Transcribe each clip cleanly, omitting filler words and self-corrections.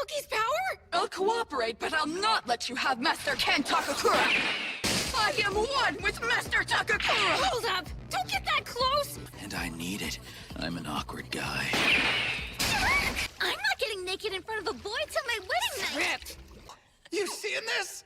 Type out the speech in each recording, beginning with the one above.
Silky's power? I'll cooperate, but I'll not let you have Master Ken Takakura. I am one with Master Takakura. Hold up! Don't get that close! And I need it. I'm an awkward guy. I'm not getting naked in front of a boy till my wedding night! Ripped! You seeing this?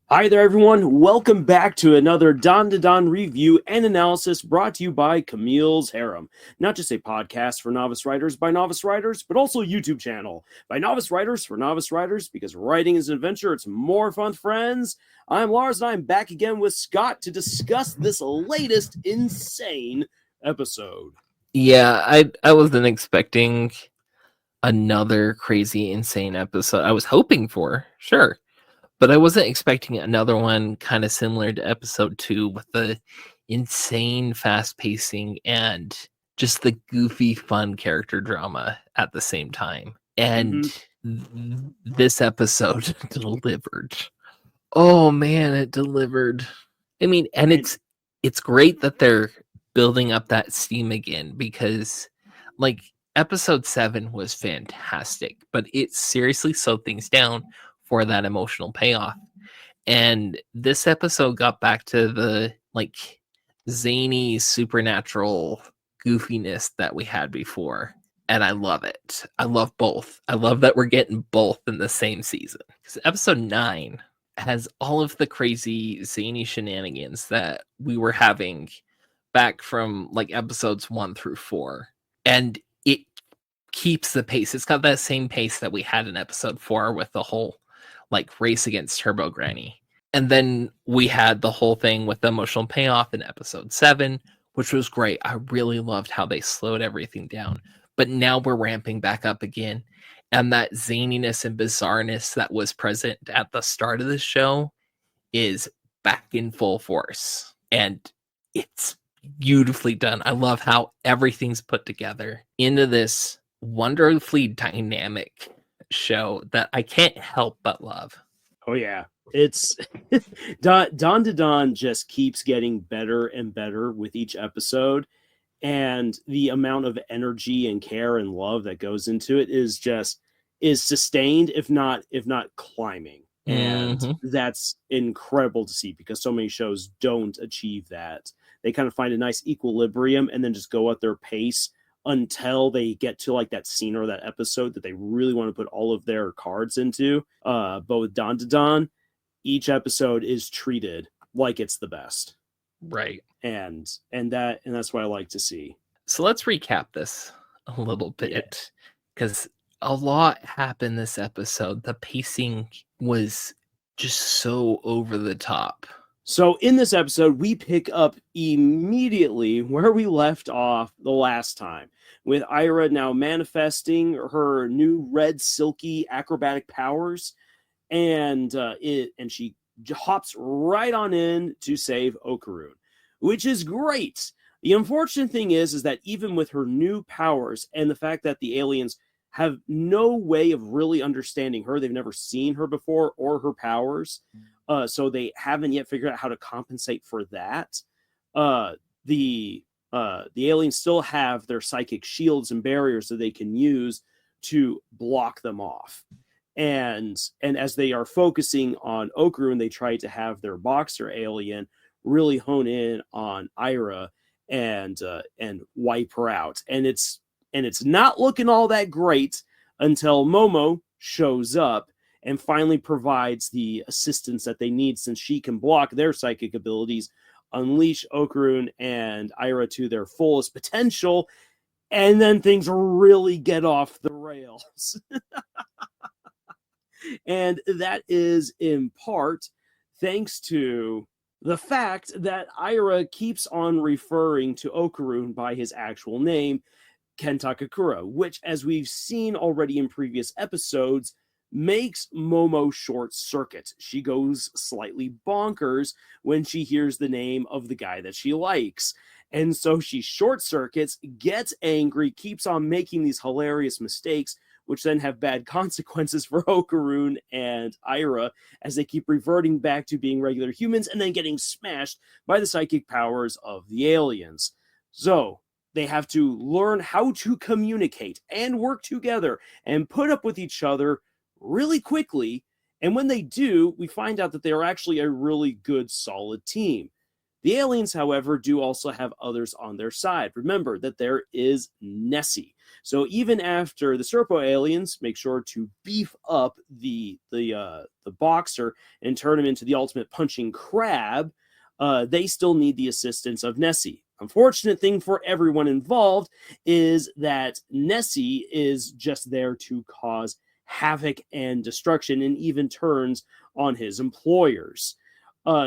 Hi there, everyone. Welcome back to another Dandadan review and analysis brought to you by Camille's Harem. Not just a podcast for novice writers by novice writers, but also a YouTube channel by novice writers for novice writers, because writing is an adventure. It's more fun, friends. I'm Lars, and I'm back again with Scott to discuss this latest insane episode. Yeah, I wasn't expecting another crazy, insane episode. I was hoping for, sure. But I wasn't expecting another one kind of similar to episode 2 with the insane fast pacing and just the goofy, fun character drama at the same time. And this episode delivered. Oh man, it delivered. I mean, and it's great that they're building up that steam again, because like episode 7 was fantastic, but it seriously slowed things down for that emotional payoff. And this episode got back to the like zany supernatural goofiness that we had before, and I love it. I love both. I love that we're getting both in the same season, because episode 9 has all of the crazy zany shenanigans that we were having back from like episodes 1 through 4, and it keeps the pace. It's got that same pace that we had in episode 4 with the whole like race against Turbo Granny. And then we had the whole thing with the emotional payoff in episode 7, which was great. I really loved how they slowed everything down. But now we're ramping back up again. And that zaniness and bizarreness that was present at the start of the show is back in full force. And it's beautifully done. I love how everything's put together into this wonderfully dynamic show that I can't help but love. Oh yeah, it's Dandadan just keeps getting better and better with each episode, and the amount of energy and care and love that goes into it is sustained, if not climbing. And that's incredible to see, because so many shows don't achieve that. They kind of find a nice equilibrium and then just go at their pace until they get to like that scene or that episode that they really want to put all of their cards into. But with Dandadan, each episode is treated like it's the best. Right. And that's what I like to see. So let's recap this a little bit, because a lot happened this episode. The pacing was just so over the top. So in this episode, we pick up immediately where we left off the last time, with Ira now manifesting her new red silky acrobatic powers, and she hops right on in to save Okarun, which is great. The unfortunate thing is that even with her new powers and the fact that the aliens have no way of really understanding her, they've never seen her before or her powers. So they haven't yet figured out how to compensate for that. The aliens still have their psychic shields and barriers that they can use to block them off. And as they are focusing on Okarun, they try to have their boxer alien really hone in on Ira and wipe her out. And it's not looking all that great until Momo shows up and finally provides the assistance that they need, since she can block their psychic abilities, unleash Okarun and Ira to their fullest potential, and then things really get off the rails. And that is in part thanks to the fact that Ira keeps on referring to Okarun by his actual name, Ken Takakura, which, as we've seen already in previous episodes, makes Momo short circuit. She goes slightly bonkers when she hears the name of the guy that she likes. And so she short circuits, gets angry, keeps on making these hilarious mistakes, which then have bad consequences for Okarun and Ira as they keep reverting back to being regular humans and then getting smashed by the psychic powers of the aliens. So they have to learn how to communicate and work together and put up with each other really quickly. And when they do, we find out that they are actually a really good, solid team. The aliens, however, do also have others on their side. Remember that there is Nessie. So even after the Serpo aliens make sure to beef up the boxer and turn him into the ultimate punching crab, they still need the assistance of Nessie. Unfortunate thing for everyone involved is that Nessie is just there to cause havoc and destruction, and even turns on his employers.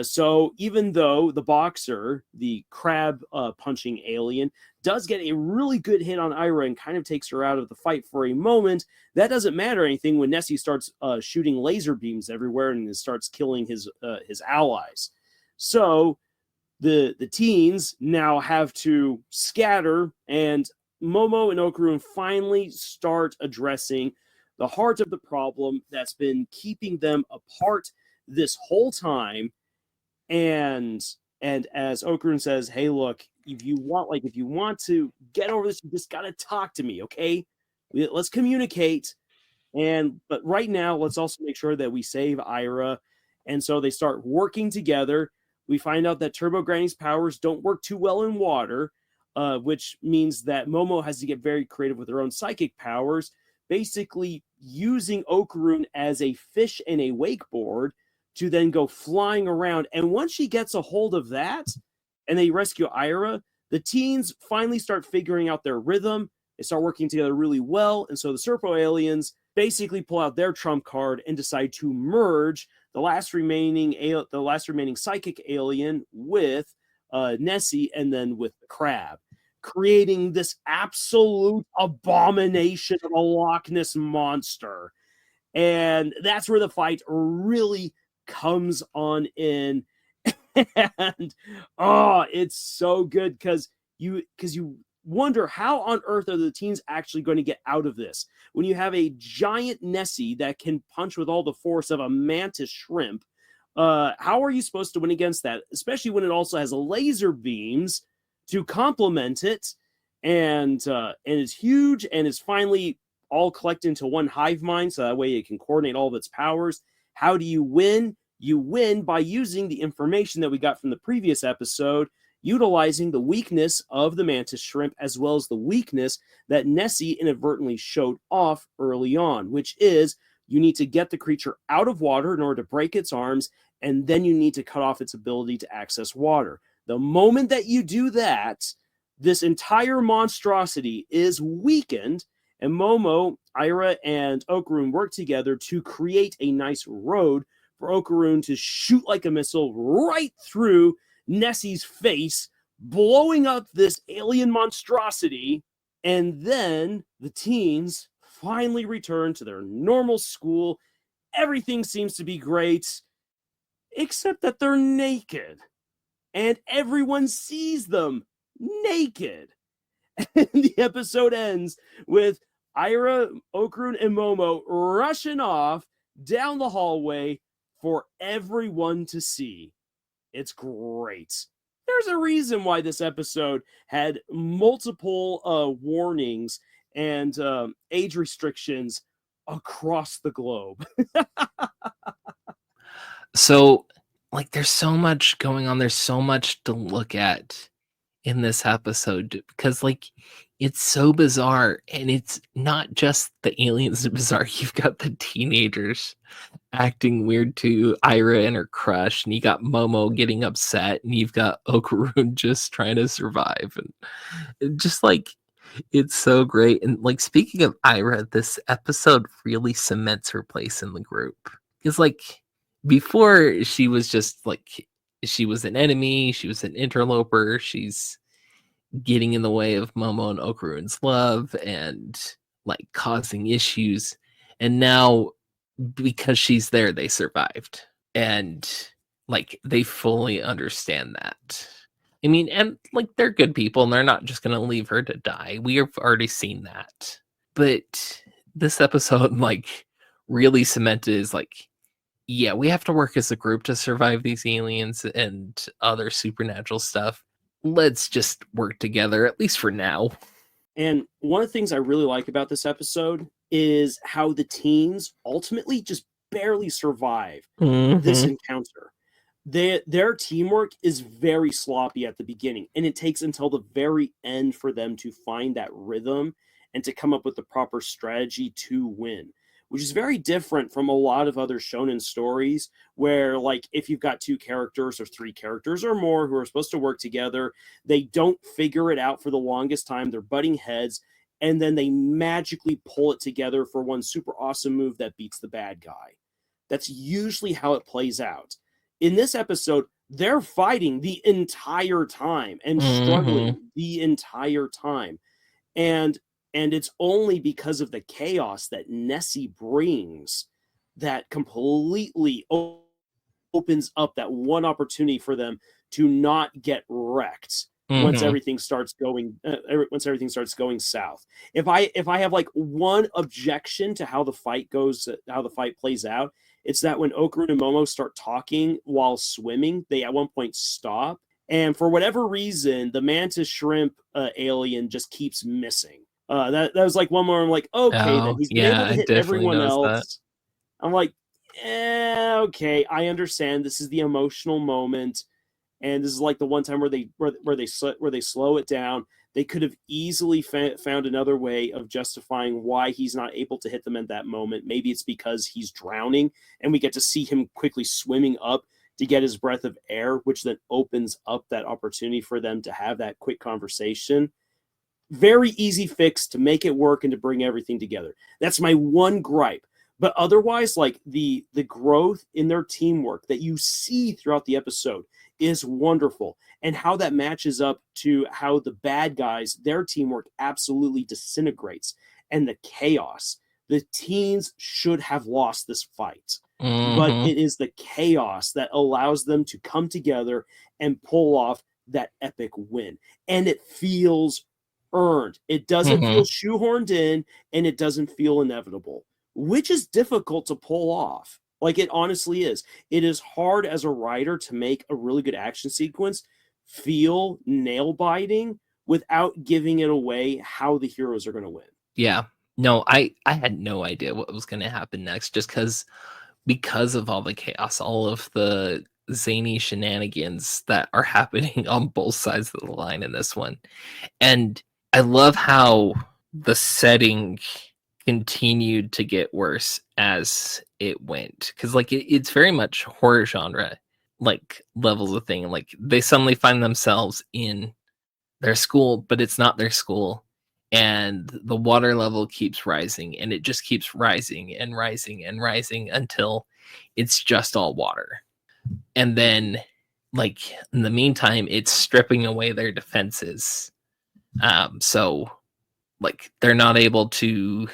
So even though the boxer, the crab punching alien, does get a really good hit on Ira and kind of takes her out of the fight for a moment, that doesn't matter anything when Nessie starts shooting laser beams everywhere and starts killing his allies. So the teens now have to scatter, and Momo and Okarun finally start addressing the heart of the problem that's been keeping them apart this whole time. And as Okarun says, hey, look, if you want to get over this, you just got to talk to me, okay? Let's communicate. But right now, let's also make sure that we save Ira. And so they start working together. We find out that Turbo Granny's powers don't work too well in water, which means that Momo has to get very creative with her own psychic powers, basically using Okarun as a fish in a wakeboard to then go flying around. And once she gets a hold of that and they rescue Ira, the teens finally start figuring out their rhythm. They start working together really well. And so the Serpo aliens basically pull out their trump card and decide to merge the last remaining psychic alien with Nessie and then with the crab, creating this absolute abomination of a Loch Ness monster. And that's where the fight really comes on in. And it's so good because you wonder how on earth are the teens actually going to get out of this when you have a giant Nessie that can punch with all the force of a mantis shrimp. How are you supposed to win against that, especially when it also has laser beams to complement it, and is huge and is finally all collected into one hive mind, so that way it can coordinate all of its powers? How do you win? You win by using the information that we got from the previous episode, utilizing the weakness of the mantis shrimp as well as the weakness that Nessie inadvertently showed off early on, which is you need to get the creature out of water in order to break its arms, and then you need to cut off its ability to access water. The moment that you do that, this entire monstrosity is weakened, and Momo, Ira, and Okarun work together to create a nice road for Okarun to shoot like a missile right through Nessie's face, blowing up this alien monstrosity. And then the teens finally return to their normal school. Everything seems to be great, except that they're naked. And everyone sees them naked. And the episode ends with Ira, Okarun, and Momo rushing off down the hallway for everyone to see. It's great. There's a reason why this episode had multiple warnings and age restrictions across the globe. So, there's so much going on. There's so much to look at in this episode because, it's so bizarre. And it's not just the aliens are bizarre. You've got the teenagers acting weird to Ira and her crush, and you got Momo getting upset, and you've got Okarun just trying to survive. And just it's so great. And speaking of Ira, this episode really cements her place in the group. Because before she was just she was an enemy, she was an interloper, she's getting in the way of Momo and Okarun's love and causing issues. And now because she's there, they survived. And they fully understand that. I mean, and they're good people and they're not just going to leave her to die. We have already seen that. But this episode really cemented is yeah, we have to work as a group to survive these aliens and other supernatural stuff. let's just work together, at least for now. And one of the things I really like about this episode is how the teens ultimately just barely survive this encounter. Their teamwork is very sloppy at the beginning, and it takes until the very end for them to find that rhythm and to come up with the proper strategy to win, which is very different from a lot of other shonen stories where, like, if you've got 2 characters or 3 characters or more who are supposed to work together, they don't figure it out for the longest time. They're butting heads, and then they magically pull it together for one super awesome move that beats the bad guy. That's usually how it plays out. In this episode, they're fighting the entire time and struggling the entire time. And it's only because of the chaos that Nessie brings that completely opens up that one opportunity for them to not get wrecked once everything starts going south. If I have like one objection to how the fight plays out, it's that when Okuru and Momo start talking while swimming, they at one point stop, and for whatever reason, the mantis shrimp alien just keeps missing. That was like one more. I'm like, okay, then he's been able to hit everyone else. I'm like, okay, I understand. This is the emotional moment, and this is like the one time where they slow it down. They could have easily found another way of justifying why he's not able to hit them at that moment. Maybe it's because he's drowning, and we get to see him quickly swimming up to get his breath of air, which then opens up that opportunity for them to have that quick conversation. Very easy fix to make it work and to bring everything together. That's my one gripe. But otherwise, like the growth in their teamwork that you see throughout the episode is wonderful. And how that matches up to how the bad guys, their teamwork absolutely disintegrates. And the chaos. The teens should have lost this fight. But it is the chaos that allows them to come together and pull off that epic win. And it feels earned. It doesn't feel shoehorned in, and it doesn't feel inevitable, which is difficult to pull off. Like, it honestly is. It is hard as a writer to make a really good action sequence feel nail-biting without giving it away how the heroes are going to win. Yeah. No, I had no idea what was going to happen next, just because of all the chaos, all of the zany shenanigans that are happening on both sides of the line in this one. And I love how the setting continued to get worse as it went, because like it's very much horror genre like levels of thing. Like they suddenly find themselves in their school, but it's not their school, and the water level keeps rising, and it just keeps rising and rising and rising until it's just all water. And then like in the meantime, it's stripping away their defenses, so like they're not able to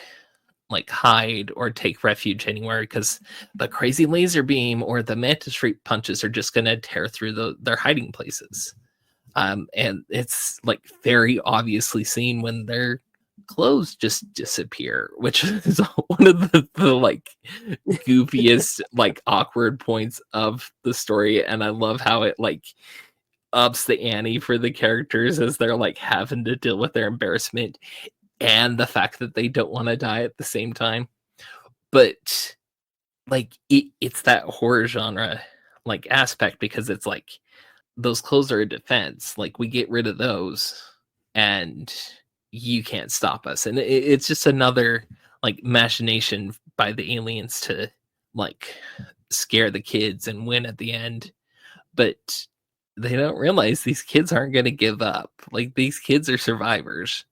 like hide or take refuge anywhere, because the crazy laser beam or the mantis shrimp punches are just going to tear through their hiding places. And it's like very obviously seen when their clothes just disappear, which is one of the like goofiest like awkward points of the story. And I love how it like ups the ante for the characters as they're like having to deal with their embarrassment and the fact that they don't want to die at the same time. But like it's that horror genre like aspect, because it's like those clothes are a defense. Like we get rid of those and you can't stop us. And it's just another like machination by the aliens to like scare the kids and win at the end. But they don't realize these kids aren't going to give up. Like these kids are survivors.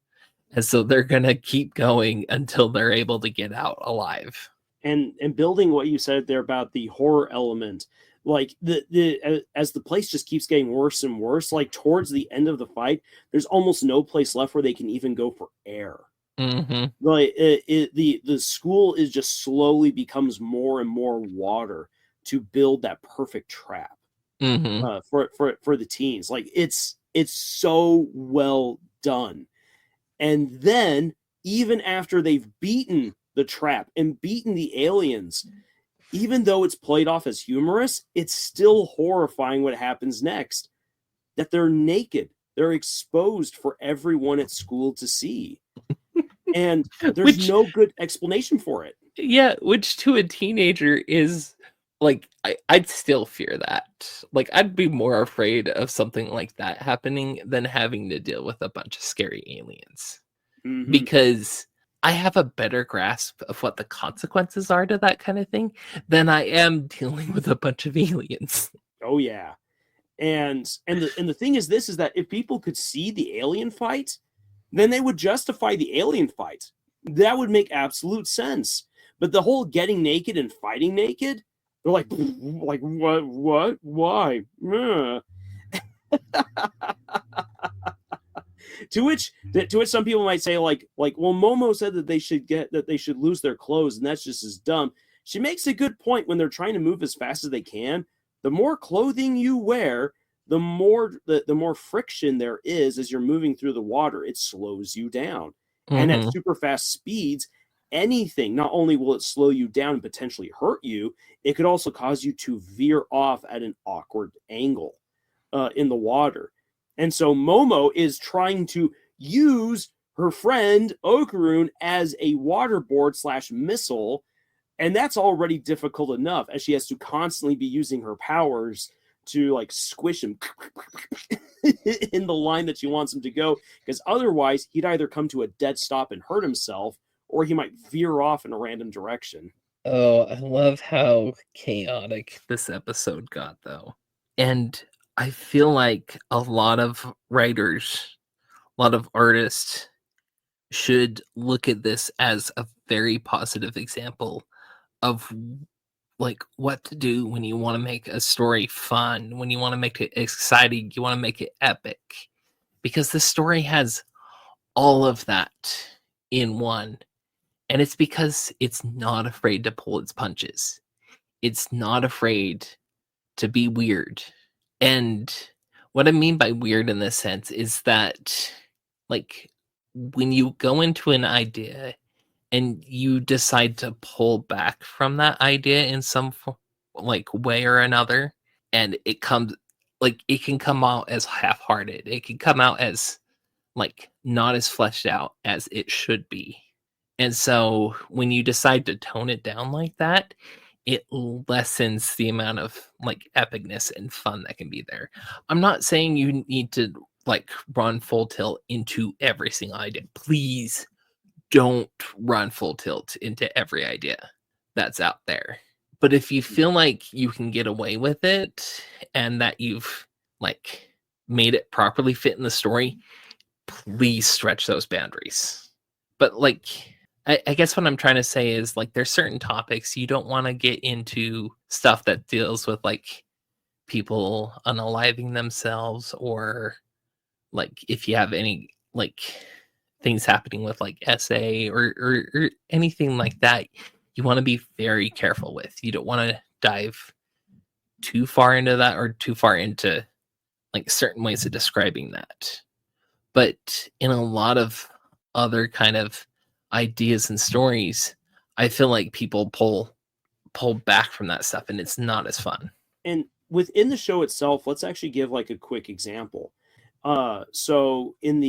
And so they're going to keep going until they're able to get out alive. And building what you said there about the horror element, like as the place just keeps getting worse and worse, like towards the end of the fight, there's almost no place left where they can even go for air. Like the school is just slowly becomes more and more water to build that perfect trap for the teens. Like it's so well done. And then even after they've beaten the trap and beaten the aliens, even though it's played off as humorous, it's still horrifying what happens next. That they're naked they're exposed for everyone at school to see. And there's Which- no good explanation for it. Yeah, which to a teenager is like I'd still fear that. Like I'd be more afraid of something like that happening than having to deal with a bunch of scary aliens. Mhm. Because I have a better grasp of what the consequences are to that kind of thing than I am dealing with a bunch of aliens. Oh yeah. And the thing is this is that if people could see the alien fight, then they would justify the alien fight. That would make absolute sense. But the whole getting naked and fighting naked, they're like what, why? To which some people might say like well, Momo said that they should lose their clothes, and that's just as dumb. She makes a good point. When they're trying to move as fast as they can, the more clothing you wear, the more friction there is as you're moving through the water. It slows you down. And at super fast speeds, anything, not only will it slow you down and potentially hurt you, it could also cause you to veer off at an awkward angle in the water. And so Momo is trying to use her friend Okarun as a waterboard / missile, and that's already difficult enough, as she has to constantly be using her powers to like squish him in the line that she wants him to go, because otherwise he'd either come to a dead stop and hurt himself, or he might veer off in a random direction. Oh, I love how chaotic this episode got, though. And I feel like a lot of writers, a lot of artists should look at this as a very positive example of like what to do when you want to make a story fun, when you want to make it exciting, you want to make it epic. Because the story has all of that in one. And it's because it's not afraid to pull its punches. It's not afraid to be weird. And what I mean by weird in this sense is that, like, when you go into an idea and you decide to pull back from that idea in some way or another, and it comes, like, it can come out as half-hearted. It can come out as, like, not as fleshed out as it should be. And so when you decide to tone it down like that, it lessens the amount of like epicness and fun that can be there. I'm not saying you need to like run full tilt into every single idea. Please don't run full tilt into every idea that's out there. But if you feel like you can get away with it and that you've like made it properly fit in the story, please stretch those boundaries. But like, I guess what I'm trying to say is like there's certain topics you don't want to get into stuff that deals with like people unaliving themselves, or like if you have any like things happening with like SA or anything like that, you want to be very careful with. You don't want to dive too far into that or too far into like certain ways of describing that. But in a lot of other kind of ideas and stories, I feel like people pull back from that stuff and it's not as fun. And within the show itself, let's actually give like a quick example. So when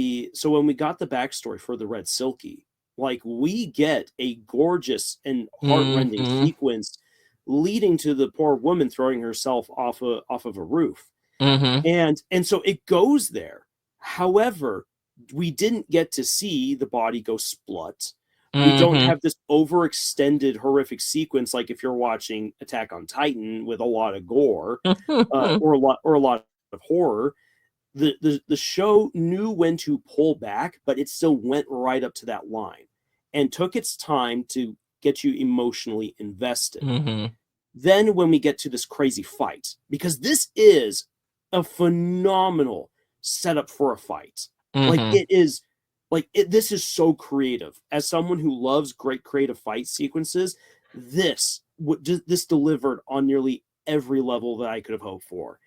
we got the backstory for the Red Silky, like we get a gorgeous and heartrending sequence leading to the poor woman throwing herself off of a roof. And so it goes there. However, we didn't get to see the body go splut. We don't have this overextended horrific sequence like if you're watching Attack on Titan with a lot of gore or a lot of horror. The show knew when to pull back, but it still went right up to that line and took its time to get you emotionally invested. Then when we get to this crazy fight, because this is a phenomenal setup for a fight. This is so creative. As someone who loves great creative fight sequences, this delivered on nearly every level that I could have hoped for,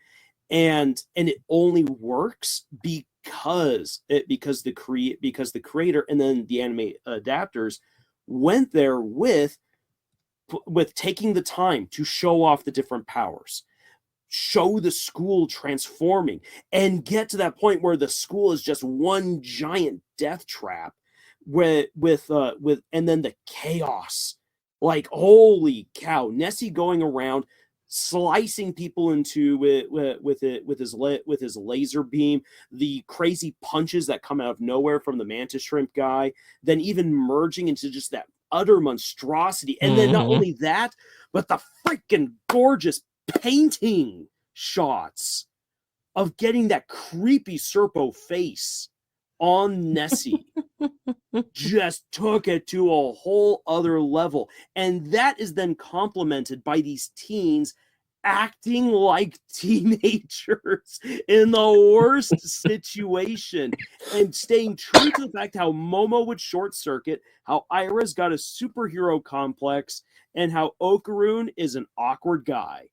and it only works because the creator and then the anime adapters went there with taking the time to show off the different powers. show the school transforming and get to that point where the school is just one giant death trap with and then the chaos. Like, holy cow, Nessie going around slicing people into with his laser beam, the crazy punches that come out of nowhere from the mantis shrimp guy, then even merging into just that utter monstrosity. And then not only that, but the freaking gorgeous painting shots of getting that creepy Serpo face on Nessie just took it to a whole other level. And that is then complemented by these teens acting like teenagers in the worst situation and staying true to the fact how Momo would short circuit, how Ira's got a superhero complex, and how Okarun is an awkward guy.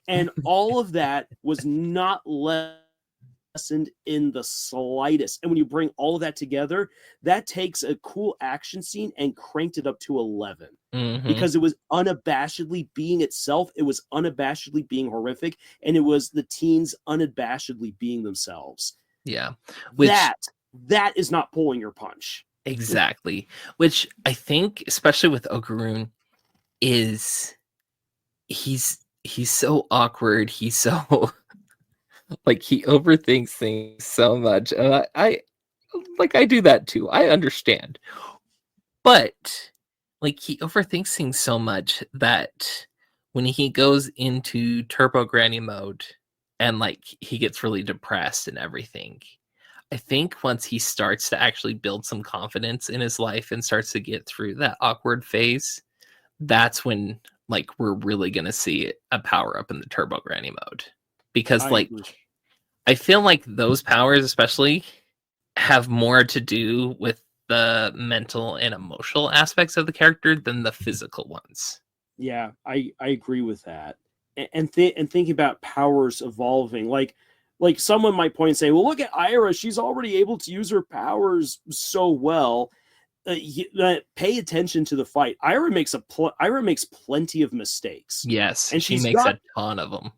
And all of that was not lessened in the slightest. And when you bring all of that together, that takes a cool action scene and cranked it up to 11. Because it was unabashedly being itself. It was unabashedly being horrific. And it was the teens unabashedly being themselves. Yeah. That is not pulling your punch. Exactly. Which I think, especially with Okarun, is he's so awkward. He's so like, he overthinks things so much. And I do that too. I understand. But like, he overthinks things so much that when he goes into turbo granny mode and like he gets really depressed and everything, I think once he starts to actually build some confidence in his life and starts to get through that awkward phase, that's when like we're really gonna see a power up in the turbo granny mode. Because I feel like those powers especially have more to do with the mental and emotional aspects of the character than the physical ones. Yeah, I agree with that. And thinking about powers evolving, like someone might point and say, well, look at Ira, she's already able to use her powers so well. Pay attention to the fight. Ira makes plenty of mistakes. Yes, and she makes a ton of them.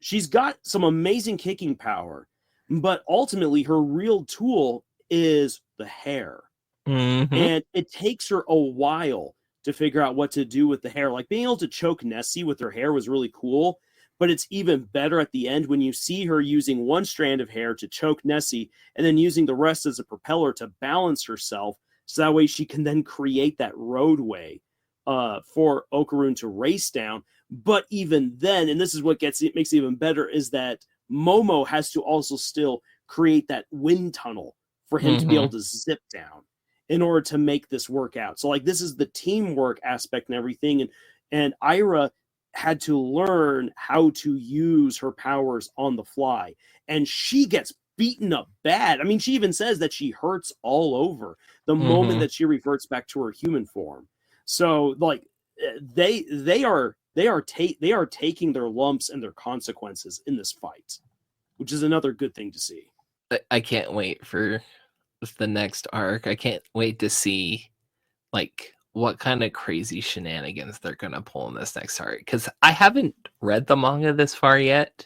She's got some amazing kicking power, but ultimately her real tool is the hair. And it takes her a while to figure out what to do with the hair. Like, being able to choke Nessie with her hair was really cool, but it's even better at the end when you see her using one strand of hair to choke Nessie and then using the rest as a propeller to balance herself, so that way she can then create that roadway for Okarun to race down. But even then, and this is what makes it even better, is that Momo has to also still create that wind tunnel for him to be able to zip down in order to make this work out. So like, this is the teamwork aspect and everything. And Ira had to learn how to use her powers on the fly. And she gets beaten up bad. I mean, she even says that she hurts all over the moment that she reverts back to her human form. So like, they are taking their lumps and their consequences in this fight, which is another good thing to see. I can't wait for the next arc. I can't wait to see like what kind of crazy shenanigans they're gonna pull in this next arc, because I haven't read the manga this far yet,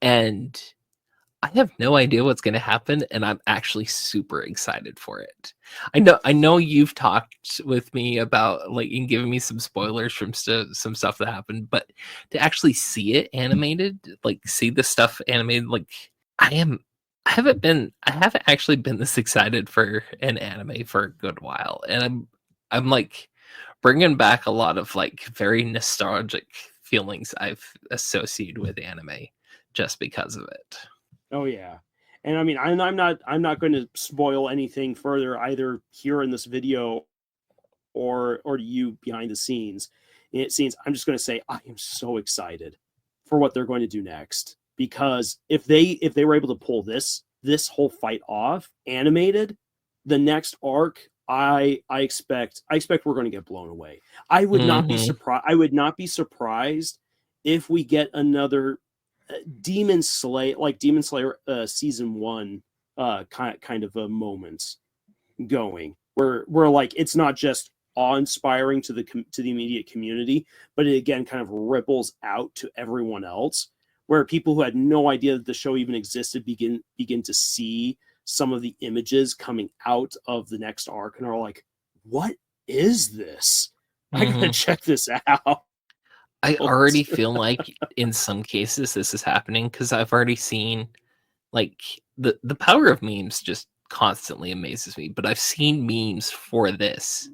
and I have no idea what's gonna happen, and I'm actually super excited for it. I know you've talked with me about like and giving me some spoilers from some stuff that happened, but to actually see it animated, like see the stuff animated, like I haven't actually been this excited for an anime for a good while, and I'm like bringing back a lot of like very nostalgic feelings I've associated with anime just because of it. Oh yeah, and I mean, I'm not going to spoil anything further either here in this video or to you behind the scenes. I'm just going to say I am so excited for what they're going to do next, because if they were able to pull this whole fight off animated, the next arc, I expect we're going to get blown away. I would not be surprised. I would not be surprised if we get another Demon Slayer season 1 kind of a moment going where like it's not just awe-inspiring to the immediate community, but it again kind of ripples out to everyone else, where people who had no idea that the show even existed begin to see some of the images coming out of the next arc and are like, what is this? I gotta check this out. I already feel like in some cases this is happening because I've already seen like the power of memes just constantly amazes me, but I've seen memes for this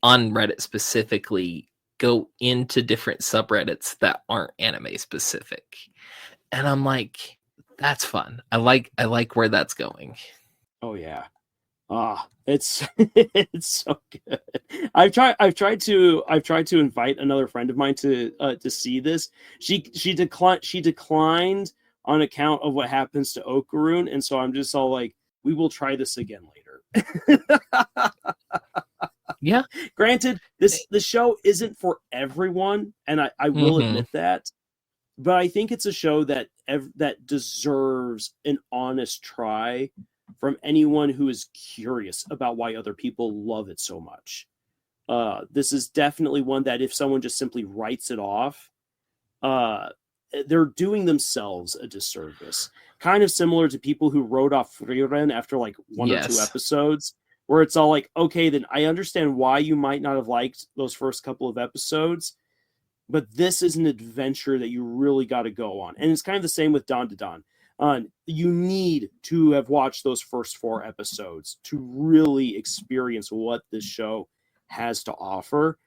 on Reddit specifically go into different subreddits that aren't anime specific. And I'm like, that's fun. I like where that's going. Oh yeah. It's it's so good. I've tried to invite another friend of mine to see this. She declined on account of what happens to Okarun, and so I'm just all like, we will try this again later. Yeah. Granted, the show isn't for everyone, and I will admit that. But I think it's a show that deserves an honest try from anyone who is curious about why other people love it so much. This is definitely one that if someone just simply writes it off, they're doing themselves a disservice. Kind of similar to people who wrote off Frieren after like one or two episodes, where it's all like, okay, then I understand why you might not have liked those first couple of episodes, but this is an adventure that you really got to go on. And it's kind of the same with Dandadan. You need to have watched those first 4 episodes to really experience what this show has to offer.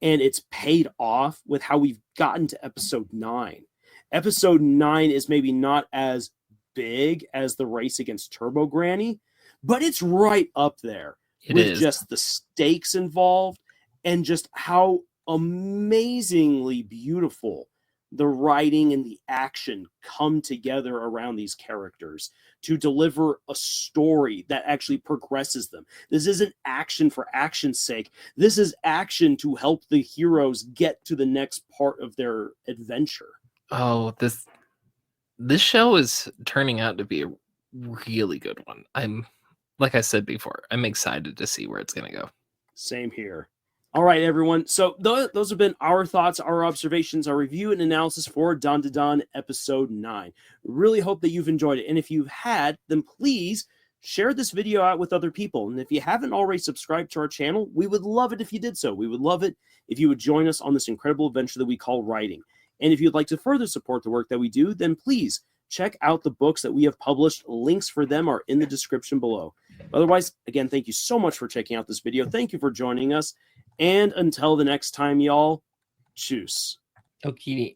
And it's paid off with how we've gotten to episode 9. Episode 9 is maybe not as big as the race against Turbo Granny, but it's right up there with just the stakes involved and just how amazingly beautiful the writing and the action come together around these characters to deliver a story that actually progresses them. This isn't action for action's sake. This is action to help the heroes get to the next part of their adventure. Oh, this show is turning out to be a really good one. Like I said before, I'm excited to see where it's going to go. Same here. All right, everyone. So those have been our thoughts, our observations, our review and analysis for Dandadan episode 9. Really hope that you've enjoyed it. And if you've had, then please share this video out with other people. And if you haven't already subscribed to our channel, we would love it if you did so. We would love it if you would join us on this incredible adventure that we call writing. And if you'd like to further support the work that we do, then please check out the books that we have published. Links for them are in the description below. Otherwise, again, thank you so much for checking out this video. Thank you for joining us. And until the next time, y'all, tschüss. Okie